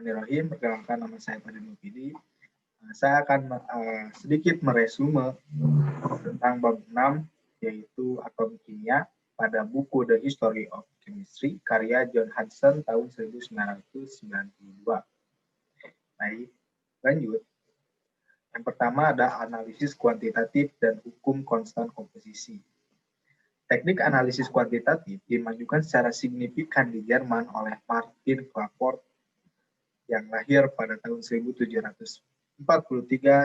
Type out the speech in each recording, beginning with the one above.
Bismillahirrahmanirrahim. Perkenalkan, nama saya Fadil Mufidi. Saya akan sedikit meresume tentang bab 6, yaitu atom kimia pada buku The History of Chemistry, karya John Hudson tahun 1992. Baik, lanjut. Yang pertama ada analisis kuantitatif dan hukum konstan komposisi. Teknik analisis kuantitatif dimajukan secara signifikan di Jerman oleh Martin Klaproth yang lahir pada tahun 1743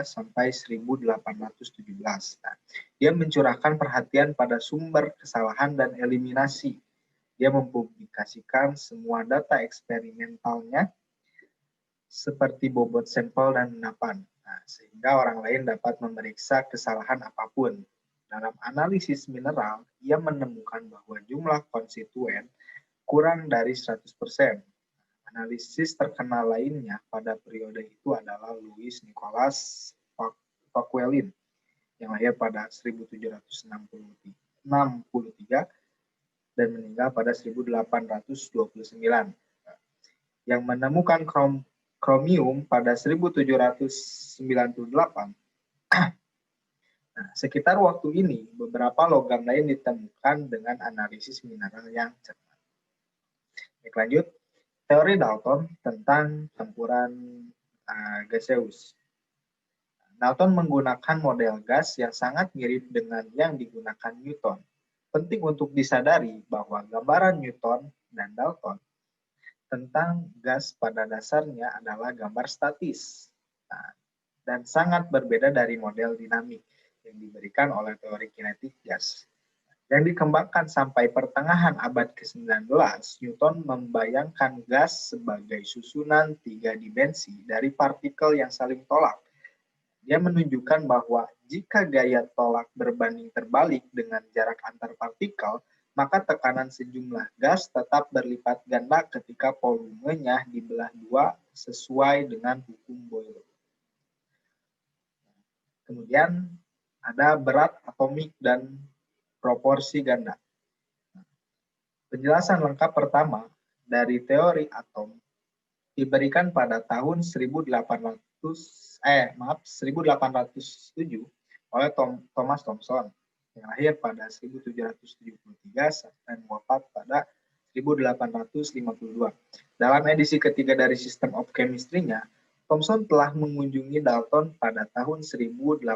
sampai 1817. Nah, dia mencurahkan perhatian pada sumber kesalahan dan eliminasi. Dia mempublikasikan semua data eksperimentalnya seperti bobot sampel dan endapan, sehingga orang lain dapat memeriksa kesalahan apapun. Dalam analisis mineral, ia menemukan bahwa jumlah konstituen kurang dari 100%. Analisis terkenal lainnya pada periode itu adalah Louis Nicolas Vauquelin yang lahir pada 1763 dan meninggal pada 1829, yang menemukan kromium pada 1798. Nah, sekitar waktu ini, beberapa logam lain ditemukan dengan analisis mineral yang cermat. Baik, lanjut. Teori Dalton tentang campuran gaseus. Dalton menggunakan model gas yang sangat mirip dengan yang digunakan Newton. Penting untuk disadari bahwa gambaran Newton dan Dalton tentang gas pada dasarnya adalah gambar statis, dan sangat berbeda dari model dinamik yang diberikan oleh teori kinetik gas. Yang dikembangkan sampai pertengahan abad ke-19, Newton membayangkan gas sebagai susunan 3 dimensi dari partikel yang saling tolak. Dia menunjukkan bahwa jika gaya tolak berbanding terbalik dengan jarak antar partikel, maka tekanan sejumlah gas tetap berlipat ganda ketika volumenya dibelah dua sesuai dengan hukum Boyle. Kemudian ada berat atomik dan proporsi ganda. Penjelasan lengkap pertama dari teori atom diberikan pada tahun 1807 oleh Thomas Thomson yang lahir pada 1773 dan wafat pada 1852. Dalam edisi ketiga dari System of Chemistry-nya, Thomson telah mengunjungi Dalton pada tahun 1804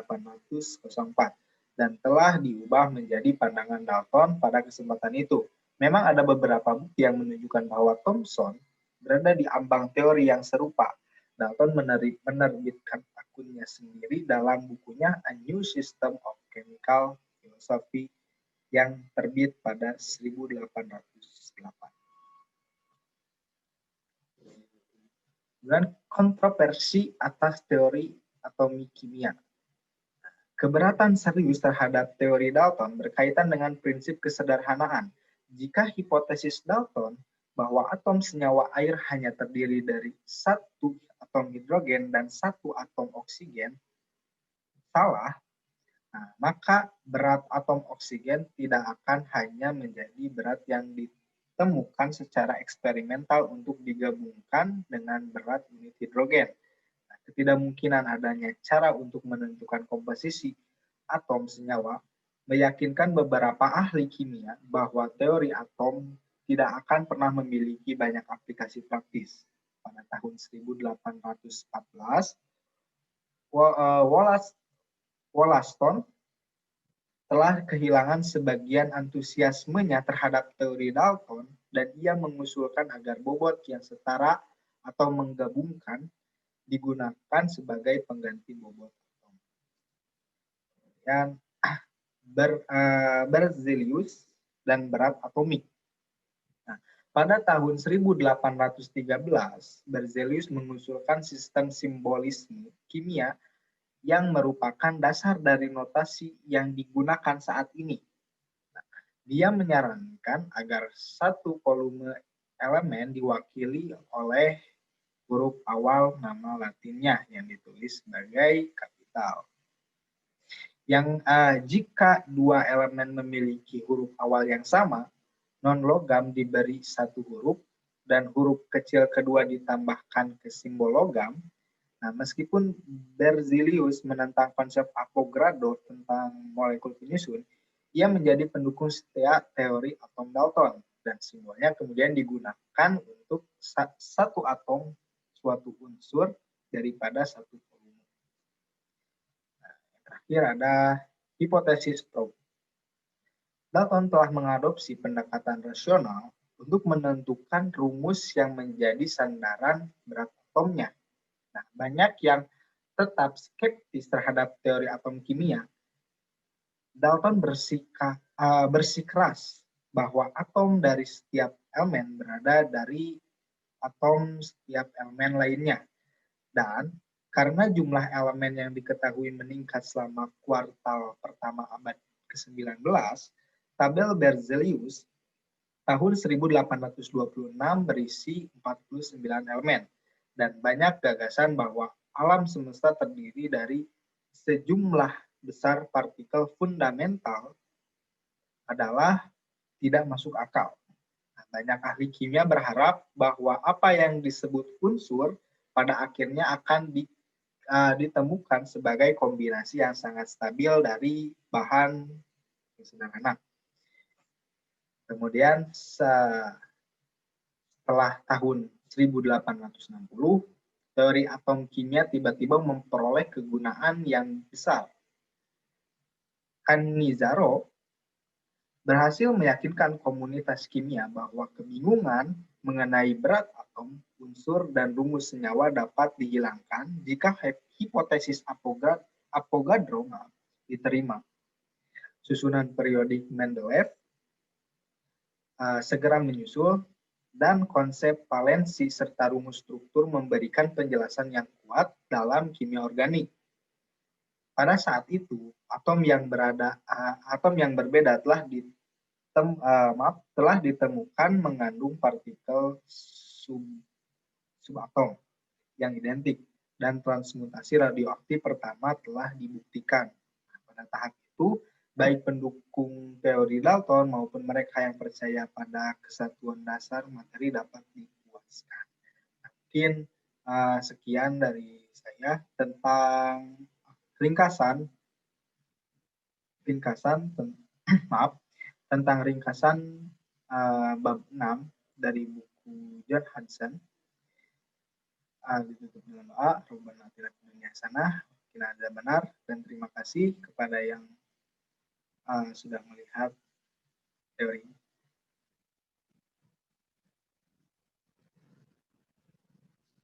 dan telah diubah menjadi pandangan Dalton pada kesempatan itu. Memang ada beberapa bukti yang menunjukkan bahwa Thomson berada di ambang teori yang serupa. Dalton menerbitkan akunnya sendiri dalam bukunya A New System of Chemical Philosophy yang terbit pada 1808. Dan kontroversi atas teori atomi kimia. Keberatan serius terhadap teori Dalton berkaitan dengan prinsip kesederhanaan. Jika hipotesis Dalton bahwa atom senyawa air hanya terdiri dari satu atom hidrogen dan satu atom oksigen salah, maka berat atom oksigen tidak akan hanya menjadi berat yang ditemukan secara eksperimental untuk digabungkan dengan berat unit hidrogen. Ketidakmungkinan adanya cara untuk menentukan komposisi atom senyawa meyakinkan beberapa ahli kimia bahwa teori atom tidak akan pernah memiliki banyak aplikasi praktis. Pada tahun 1814, Wollaston telah kehilangan sebagian antusiasmenya terhadap teori Dalton dan ia mengusulkan agar bobot yang setara atau menggabungkan digunakan sebagai pengganti bobot atom. Dan Berzelius dan berat atomik. Pada tahun 1813, Berzelius mengusulkan sistem simbolisme kimia yang merupakan dasar dari notasi yang digunakan saat ini. Dia menyarankan agar satu volume elemen diwakili oleh huruf awal nama latinnya yang ditulis sebagai kapital. Yang jika dua elemen memiliki huruf awal yang sama, non-logam diberi satu huruf dan huruf kecil kedua ditambahkan ke simbol logam. Nah, meskipun Berzelius menentang konsep Avogadro tentang molekul penyusun, ia menjadi pendukung setia teori atom Dalton, dan simbolnya kemudian digunakan untuk satu atom suatu unsur daripada satu volume. Nah, yang terakhir ada hipotesis Probe. Dalton telah mengadopsi pendekatan rasional untuk menentukan rumus yang menjadi sandaran berat atomnya. Nah, banyak yang tetap skeptis terhadap teori atom kimia. Dalton bersikeras bahwa atom dari setiap elemen berada dari atom setiap elemen lainnya. Dan karena jumlah elemen yang diketahui meningkat selama kuartal pertama abad ke-19, tabel Berzelius tahun 1826 berisi 49 elemen. Dan banyak gagasan bahwa alam semesta terdiri dari sejumlah besar partikel fundamental adalah tidak masuk akal. Nah, banyak ahli kimia berharap bahwa apa yang disebut unsur pada akhirnya akan ditemukan sebagai kombinasi yang sangat stabil dari bahan yang sederhana. Kemudian setelah tahun 1860, teori atom kimia tiba-tiba memperoleh kegunaan yang besar. Cannizzaro berhasil meyakinkan komunitas kimia bahwa kebingungan mengenai berat atom, unsur, dan rumus senyawa dapat dihilangkan jika hipotesis Avogadro diterima. Susunan periodik Mendeleev segera menyusul, dan konsep valensi serta rumus struktur memberikan penjelasan yang kuat dalam kimia organik. Pada saat itu, atom yang berbeda telah ditemukan mengandung partikel subatom yang identik, dan transmutasi radioaktif pertama telah dibuktikan. Nah, pada tahap itu, baik pendukung teori Dalton maupun mereka yang percaya pada kesatuan dasar materi dapat dipuaskan. Mungkin sekian dari saya tentang ringkasan bab 6 dari buku John Hudson. Ditutup dengan doa, Rabbana atina fid dunya hasanah wa qina adzabannar, dan terima kasih kepada yang sudah melihat teori ini.